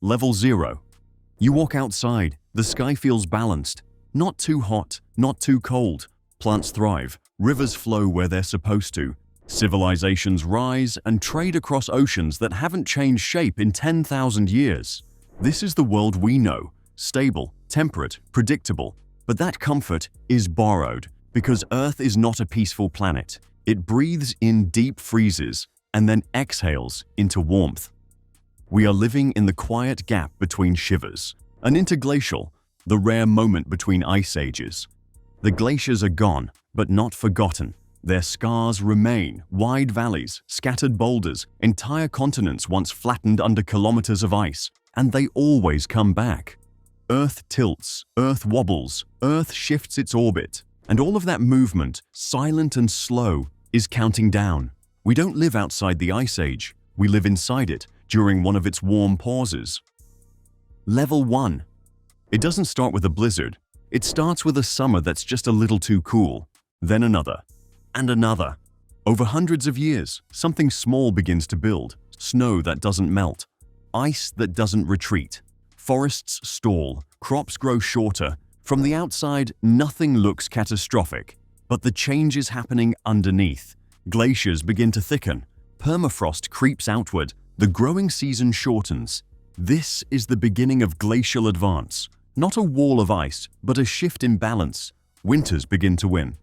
Level 0. You walk outside, the sky feels balanced. Not too hot, not too cold. Plants thrive, rivers flow where they're supposed to. Civilizations rise and trade across oceans that haven't changed shape in 10,000 years. This is the world we know, stable, temperate, predictable. But that comfort is borrowed, because Earth is not a peaceful planet. It breathes in deep freezes and then exhales into warmth. We are living in the quiet gap between shivers, an interglacial, the rare moment between ice ages. The glaciers are gone, but not forgotten. Their scars remain, wide valleys, scattered boulders, entire continents once flattened under kilometers of ice, and they always come back. Earth tilts, Earth wobbles, Earth shifts its orbit, and all of that movement, silent and slow, is counting down. We don't live outside the Ice Age, we live inside it during one of its warm pauses. Level 1. It doesn't start with a blizzard. It starts with a summer that's just a little too cool, then another, and another. Over hundreds of years, something small begins to build, snow that doesn't melt, ice that doesn't retreat. Forests stall, crops grow shorter. From the outside, nothing looks catastrophic, but the change is happening underneath. Glaciers begin to thicken, permafrost creeps outward, the growing season shortens. This is the beginning of glacial advance. Not a wall of ice, but a shift in balance. Winters begin to win,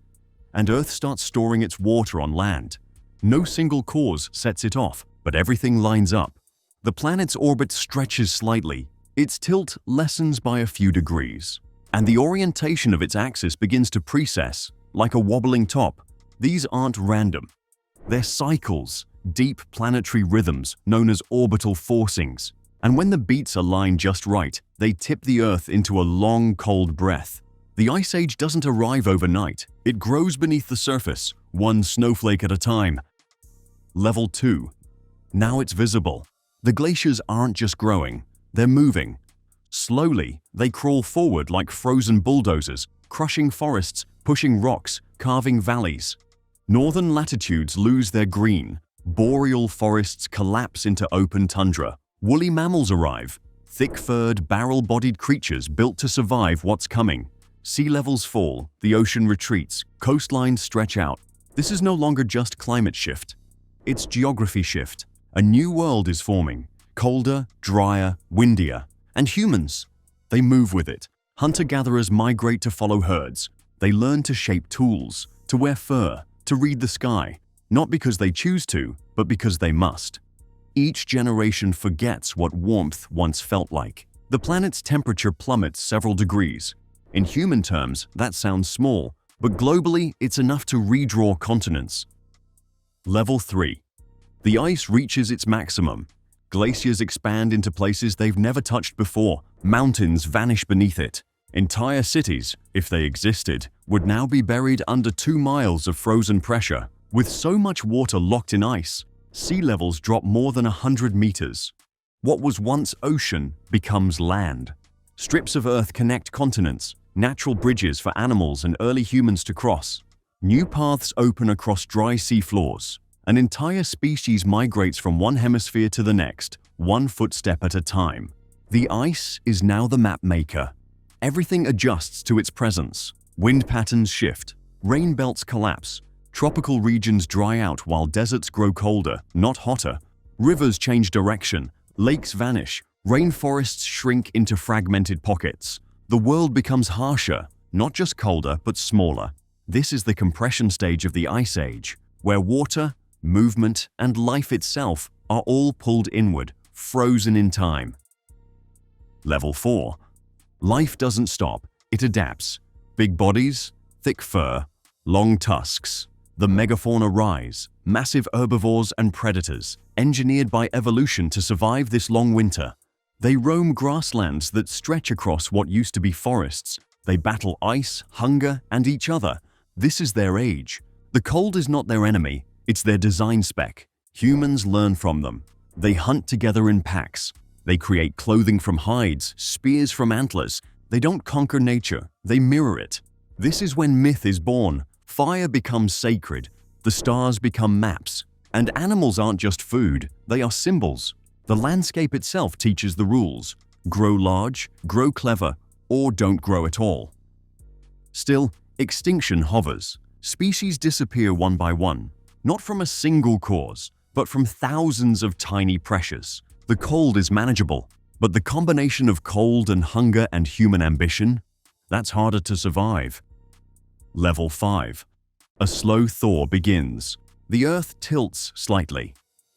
and Earth starts storing its water on land. No single cause sets it off, but everything lines up. The planet's orbit stretches slightly. Its tilt lessens by a few degrees, and the orientation of its axis begins to precess, like a wobbling top. These aren't random. They're cycles, deep planetary rhythms known as orbital forcings. And when the beats align just right, they tip the Earth into a long, cold breath. The Ice Age doesn't arrive overnight. It grows beneath the surface, one snowflake at a time. Level 2. Now it's visible. The glaciers aren't just growing. They're moving. Slowly, they crawl forward like frozen bulldozers, crushing forests, pushing rocks, carving valleys. Northern latitudes lose their green. Boreal forests collapse into open tundra. Woolly mammals arrive. Thick-furred, barrel-bodied creatures built to survive what's coming. Sea levels fall, the ocean retreats, coastlines stretch out. This is no longer just climate shift. It's geography shift. A new world is forming. Colder, drier, windier. And humans, they move with it. Hunter-gatherers migrate to follow herds. They learn to shape tools, to wear fur, to read the sky, not because they choose to, but because they must. Each generation forgets what warmth once felt like. The planet's temperature plummets several degrees. In human terms, that sounds small, but globally, it's enough to redraw continents. Level 3. The ice reaches its maximum. Glaciers expand into places they've never touched before. Mountains vanish beneath it. Entire cities, if they existed, would now be buried under 2 miles of frozen pressure. With so much water locked in ice, sea levels drop more than 100 meters. What was once ocean becomes land. Strips of Earth connect continents, natural bridges for animals and early humans to cross. New paths open across dry sea floors. An entire species migrates from one hemisphere to the next, one footstep at a time. The ice is now the map maker. Everything adjusts to its presence. Wind patterns shift, rain belts collapse, tropical regions dry out while deserts grow colder, not hotter. Rivers change direction, lakes vanish, rainforests shrink into fragmented pockets. The world becomes harsher, not just colder, but smaller. This is the compression stage of the Ice Age, where water, movement, and life itself are all pulled inward, frozen in time. Level 4. Life doesn't stop, it adapts. Big bodies, thick fur, long tusks. The megafauna rise, massive herbivores and predators, engineered by evolution to survive this long winter. They roam grasslands that stretch across what used to be forests. They battle ice, hunger, and each other. This is their age. The cold is not their enemy, it's their design spec. Humans learn from them. They hunt together in packs. They create clothing from hides, spears from antlers. They don't conquer nature, they mirror it. This is when myth is born. Fire becomes sacred, the stars become maps, and animals aren't just food, they are symbols. The landscape itself teaches the rules: grow large, grow clever, or don't grow at all. Still, extinction hovers. Species disappear one by one, not from a single cause, but from thousands of tiny pressures. The cold is manageable, but the combination of cold and hunger and human ambition, that's harder to survive. Level 5. A slow thaw begins. The Earth tilts slightly.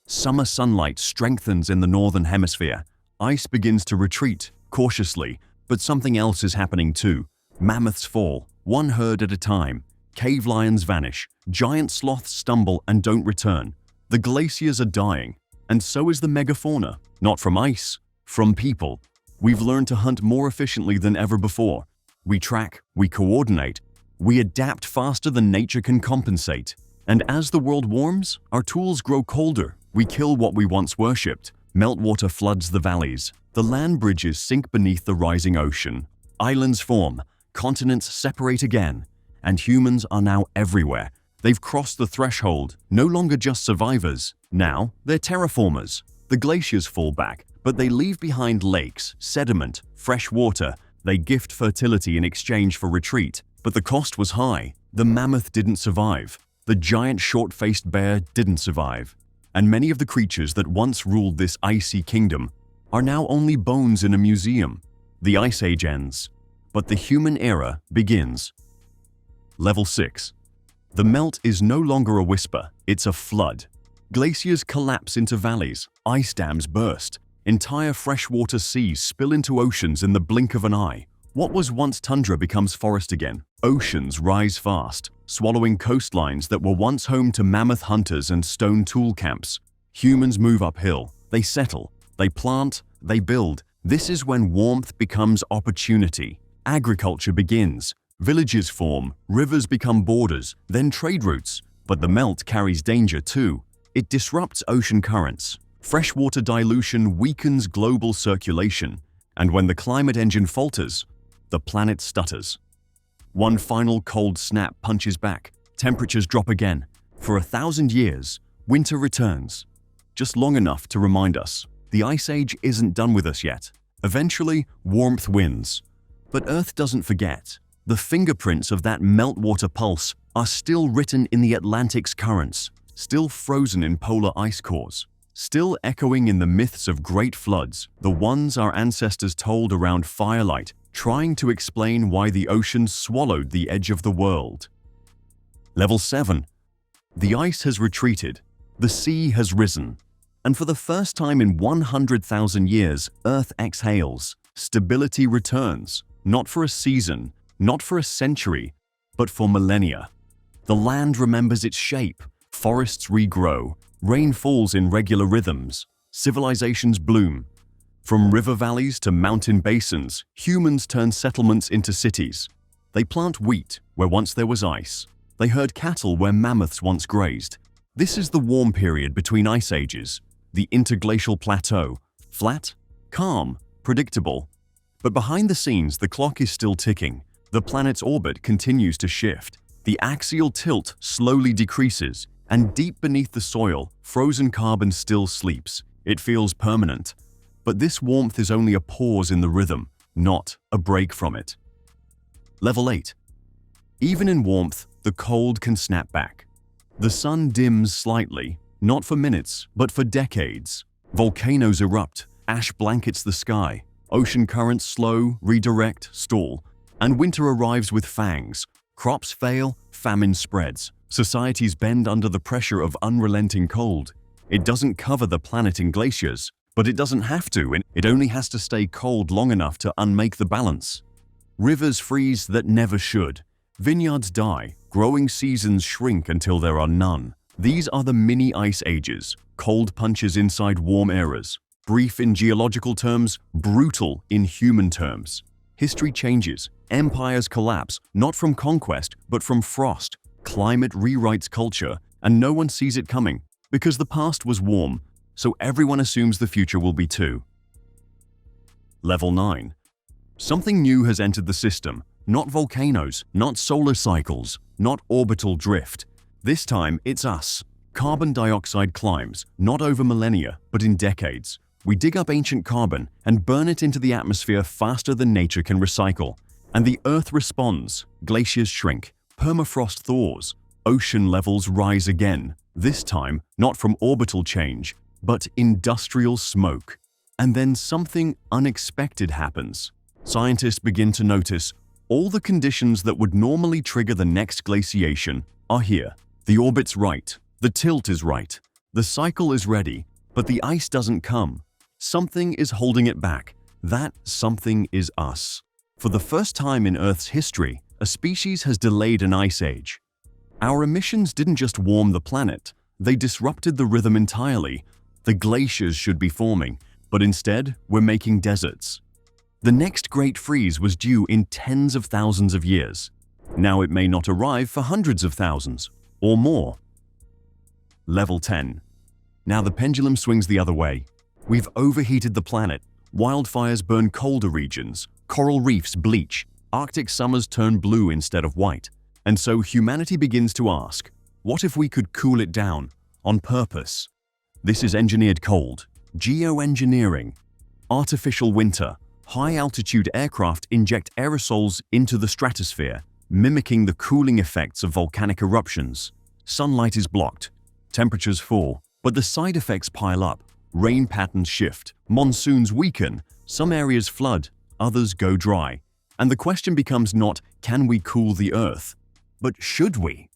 Summer sunlight strengthens in the northern hemisphere. Ice begins to retreat, cautiously, but something else is happening too. Mammoths fall, one herd at a time. Cave lions vanish. Giant sloths stumble and don't return. The glaciers are dying, and so is the megafauna. Not from ice, from people. We've learned to hunt more efficiently than ever before. We track, we coordinate, we adapt faster than nature can compensate. And as the world warms, our tools grow colder. We kill what we once worshipped. Meltwater floods the valleys. The land bridges sink beneath the rising ocean. Islands form. Continents separate again. And humans are now everywhere. They've crossed the threshold, no longer just survivors. Now, they're terraformers. The glaciers fall back, but they leave behind lakes, sediment, fresh water. They gift fertility in exchange for retreat. But the cost was high. The mammoth didn't survive. The giant short-faced bear didn't survive. And many of the creatures that once ruled this icy kingdom are now only bones in a museum. The Ice Age ends, but the human era begins. Level 6. The melt is no longer a whisper, it's a flood. Glaciers collapse into valleys, ice dams burst, entire freshwater seas spill into oceans in the blink of an eye. What was once tundra becomes forest again. Oceans rise fast, swallowing coastlines that were once home to mammoth hunters and stone tool camps. Humans move uphill, they settle, they plant, they build. This is when warmth becomes opportunity. Agriculture begins. Villages form, rivers become borders, then trade routes. But the melt carries danger too. It disrupts ocean currents. Freshwater dilution weakens global circulation. And when the climate engine falters, the planet stutters. One final cold snap punches back. Temperatures drop again. For 1,000 years, winter returns. Just long enough to remind us, the Ice Age isn't done with us yet. Eventually, warmth wins. But Earth doesn't forget. The fingerprints of that meltwater pulse are still written in the Atlantic's currents, still frozen in polar ice cores, still echoing in the myths of great floods, the ones our ancestors told around firelight, trying to explain why the ocean swallowed the edge of the world. Level 7. The ice has retreated, the sea has risen, and for the first time in 100,000 years, Earth exhales. Stability returns, not for a season, not for a century, but for millennia. The land remembers its shape, forests regrow, rain falls in regular rhythms, civilizations bloom. From river valleys to mountain basins, humans turn settlements into cities. They plant wheat where once there was ice. They herd cattle where mammoths once grazed. This is the warm period between ice ages, the interglacial plateau. Flat, calm, predictable. But behind the scenes, the clock is still ticking. The planet's orbit continues to shift. The axial tilt slowly decreases, and deep beneath the soil, frozen carbon still sleeps. It feels permanent. But this warmth is only a pause in the rhythm, not a break from it. Level 8. Even in warmth, the cold can snap back. The sun dims slightly, not for minutes, but for decades. Volcanoes erupt, ash blankets the sky. Ocean currents slow, redirect, stall. And winter arrives with fangs. Crops fail, famine spreads. Societies bend under the pressure of unrelenting cold. It doesn't cover the planet in glaciers, but it doesn't have to. It only has to stay cold long enough to unmake the balance. Rivers freeze that never should. Vineyards die. Growing seasons shrink until there are none. These are the mini ice ages, cold punches inside warm eras. Brief in geological terms, brutal in human terms. History changes. Empires collapse, not from conquest, but from frost. Climate rewrites culture, and no one sees it coming, because the past was warm, so everyone assumes the future will be too. Level 9. Something new has entered the system. Not volcanoes, not solar cycles, not orbital drift. This time, it's us. Carbon dioxide climbs, not over millennia, but in decades. We dig up ancient carbon and burn it into the atmosphere faster than nature can recycle. And the Earth responds. Glaciers shrink, permafrost thaws, ocean levels rise again, this time not from orbital change, but industrial smoke. And then something unexpected happens. Scientists begin to notice all the conditions that would normally trigger the next glaciation are here. The orbit's right, the tilt is right, the cycle is ready, but the ice doesn't come. Something is holding it back. That something is us. For the first time in Earth's history, a species has delayed an ice age. Our emissions didn't just warm the planet, they disrupted the rhythm entirely. The glaciers should be forming, but instead, we're making deserts. The next great freeze was due in tens of thousands of years. Now it may not arrive for hundreds of thousands, or more. Level 10. Now the pendulum swings the other way. We've overheated the planet. Wildfires burn colder regions, coral reefs bleach, Arctic summers turn blue instead of white. And so humanity begins to ask, what if we could cool it down, on purpose? This is engineered cold, geoengineering, artificial winter. High-altitude aircraft inject aerosols into the stratosphere, mimicking the cooling effects of volcanic eruptions. Sunlight is blocked, temperatures fall, but the side effects pile up. Rain patterns shift, monsoons weaken, some areas flood, others go dry. And the question becomes not, can we cool the Earth? But should we?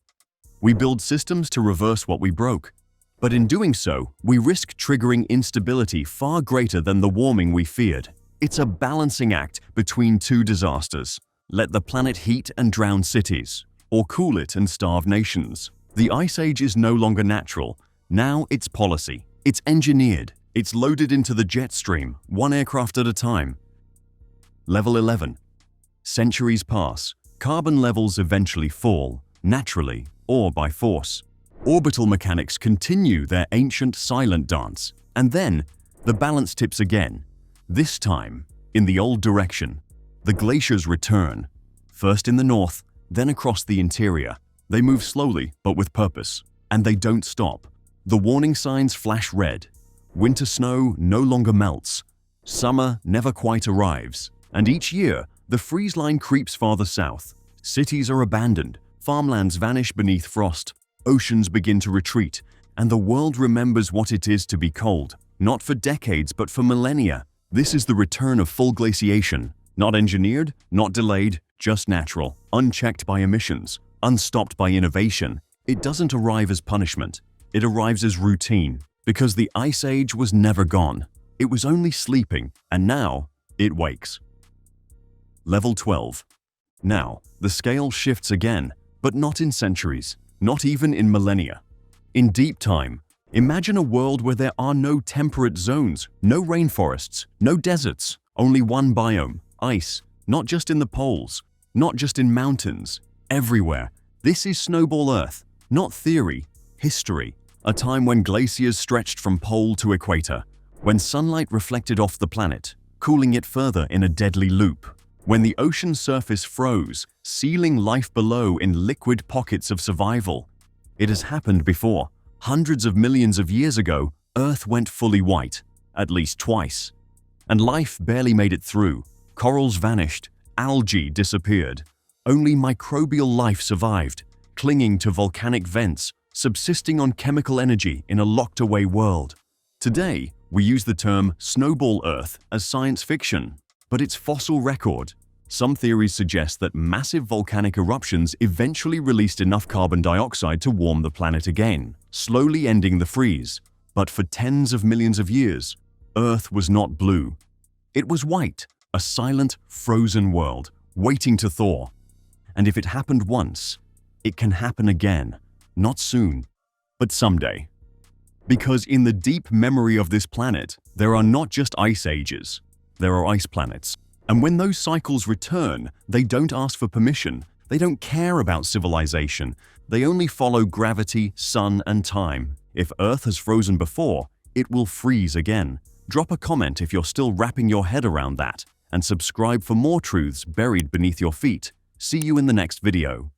We build systems to reverse what we broke. But in doing so, we risk triggering instability far greater than the warming we feared. It's a balancing act between two disasters. Let the planet heat and drown cities, or cool it and starve nations. The Ice Age is no longer natural. Now it's policy. It's engineered. It's loaded into the jet stream, one aircraft at a time. Level 11. Centuries pass. Carbon levels eventually fall, naturally or by force. Orbital mechanics continue their ancient silent dance. And then, the balance tips again. This time, in the old direction. The glaciers return. First in the north, then across the interior. They move slowly, but with purpose. And they don't stop. The warning signs flash red. Winter snow no longer melts. Summer never quite arrives. And each year, the freeze line creeps farther south. Cities are abandoned. Farmlands vanish beneath frost. Oceans begin to retreat. And the world remembers what it is to be cold. Not for decades, but for millennia. This is the return of full glaciation. Not engineered, not delayed, just natural. Unchecked by emissions. Unstopped by innovation. It doesn't arrive as punishment. It arrives as routine, because the Ice Age was never gone. It was only sleeping, and now it wakes. Level 12. Now, the scale shifts again, but not in centuries, not even in millennia. In deep time, imagine a world where there are no temperate zones, no rainforests, no deserts, only one biome, ice, not just in the poles, not just in mountains, everywhere. This is Snowball Earth, not theory, history. A time when glaciers stretched from pole to equator, when sunlight reflected off the planet, cooling it further in a deadly loop, when the ocean surface froze, sealing life below in liquid pockets of survival. It has happened before. Hundreds of millions of years ago, Earth went fully white, at least twice. And life barely made it through. Corals vanished, algae disappeared. Only microbial life survived, clinging to volcanic vents, subsisting on chemical energy in a locked-away world. Today, we use the term Snowball Earth as science fiction, but its fossil record. Some theories suggest that massive volcanic eruptions eventually released enough carbon dioxide to warm the planet again, slowly ending the freeze. But for tens of millions of years, Earth was not blue. It was white, a silent, frozen world, waiting to thaw. And if it happened once, it can happen again. Not soon, but someday. Because in the deep memory of this planet, there are not just ice ages, there are ice planets. And when those cycles return, they don't ask for permission, they don't care about civilization, they only follow gravity, sun, and time. If Earth has frozen before, it will freeze again. Drop a comment if you're still wrapping your head around that, and subscribe for more truths buried beneath your feet. See you in the next video.